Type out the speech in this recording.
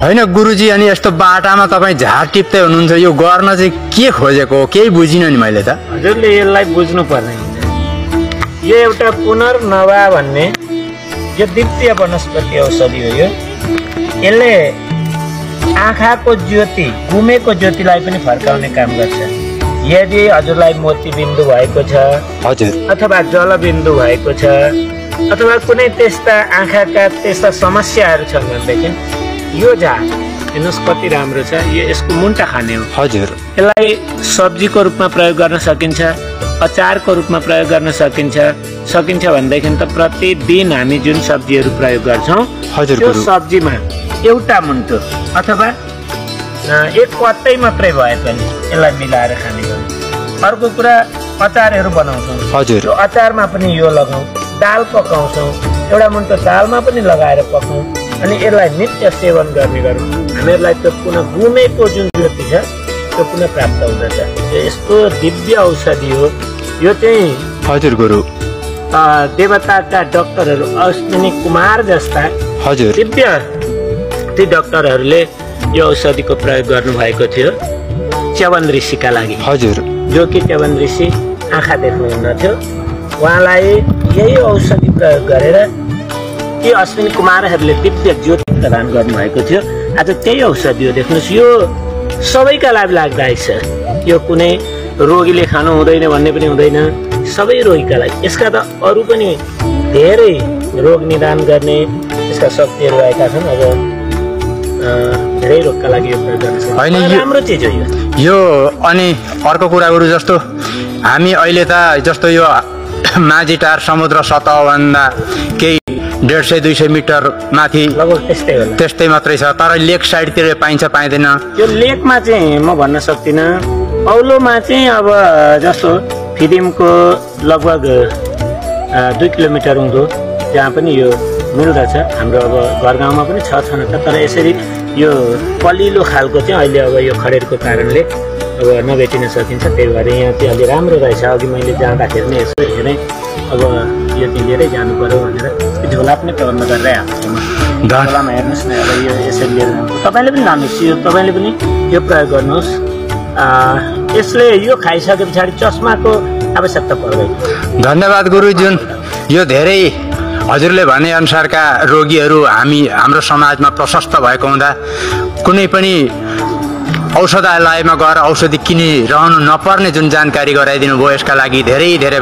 हैन गुरुजी, अनि यस्तो बाटामा तपाईँ झार टिप्दै हुनुहुन्छ, यो गर्न चाहिँ के खोजेको हो? केही बुझिनँ नि मैले त। हजुरले यसलाई बुझ्नु पर्ने हुन्छ। यो एउटा पुनर्नवा भन्ने यो द्वितीय वनस्पति औषधि हो। यसले आँखाको ज्योति, गुमेको ज्योतिलाई पनि फर्काउने काम गर्छ। यदि हजुरलाई मोतीबिन्दु भएको छ हजुर, अथवा जलबिन्दु भएको छ अथवा कुनै त्यस्ता आँखाका त्यस्ता समस्याहरू छन् भनेदेखि यो झार हेर्नुहोस् कति राम्रो छ। यो यसको मुन्टा खाने हो। हजुर, यसलाई सब्जीको रूपमा प्रयोग गर्न सकिन्छ, अचारको रूपमा प्रयोग गर्न सकिन्छ भनेदेखि त प्रतिदिन हामी जुन सब्जीहरू प्रयोग गर्छौँ हजुर, त्यो सब्जीमा एउटा मुन्टो अथवा एक पत्तै मात्रै भए पनि यसलाई मिलाएर खाने गर्छौँ। अर्को कुरा अचारहरू बनाउँछौँ, हजुर, त्यो अचारमा पनि यो लगाउँ। दाल पकाउँछौँ, एउटा मुन्टो दालमा पनि लगाएर पकाउँ अनि यसलाई नित्य सेवन गर्ने गरौँ। हामीहरूलाई त्यो पुनः गुमेको जुन ज्योति छ त्यो पुनः प्राप्त हुँदछ। यस्तो दिव्य औषधि हो यो चाहिँ। हजुर गुरु, देवताका डाक्टरहरू अश्विनी कुमार जस्ता हजुर, दिव्य ती डाक्टरहरूले यो औषधिको प्रयोग गर्नुभएको थियो च्यवन ऋषिका लागि। हजुर, जो कि च्यवन ऋषि आँखा देख्नुहुन्न थियो, उहाँलाई यही औषधि प्रयोग गरेर ती अश्विनी कुमारहरूले दिव्य ज्योति प्रदान गर्नुभएको थियो। आज त्यही औषधि हो। देख्नुहोस् यो सबैका लागि लाभदायक छ। यो कुनै रोगीले खानु हुँदैन भन्ने पनि हुँदैन, सबै रोगीका लागि। यसका त अरू पनि धेरै रोग निदान गर्ने यसका शक्तिहरू रहेका छन्। अब धेरै रोगका लागि यो प्रयोग गर्न सक्छ। होइन, राम्रो चिज हो यो। अनि अर्को कुरा गुरु, जस्तो हामी अहिले त जस्तो यो माझीटार समुद्र सतहभन्दा केही 150-200 मिटर माथि लगभग त्यस्तै होला, त्यस्तै मात्रै छ। तर लेक साइडतिर पाइन्छ पाइँदैन? यो लेकमा चाहिँ म भन्न सक्दिनँ। औलोमा चाहिँ अब जस्तो फिदिमको लगभग 2 किलोमिटर उँधो जहाँ पनि यो मिल्दछ। हाम्रो अब घर गाउँमा पनि छ न त, तर यसरी यो पलिलो खालको चाहिँ अहिले अब यो खडेरको कारणले अब नभेटिन सकिन्छ। त्यही भएर यहाँ चाहिँ अलि राम्रो रहेछ। अघि मैले जाँदाखेरि नै यसो हेरेँ, अब यो चाहिँ लिएरै जानु पर्यो भनेर झोला पनि प्रबन्ध गरेर आएको छु। झोलामा हेर्नुहोस् न, अब यो यसरी लिएर जानु। तपाईँले पनि लानुहोस्, यो तपाईँले पनि यो प्रयोग गर्नुहोस्। यसले यो खाइसके पछाडि चस्माको आवश्यकता पर्दैन। धन्यवाद गुरु। जुन यो धेरै हजुरले भने अनुसारका रोगीहरू हाम्रो समाजमा प्रशस्त भएको हुँदा कुनै पनि औषधालयमा गएर औषधि किनिरहनु नपर्ने जुन जानकारी गराइदिनु भयो, यसका लागि धेरै धेरै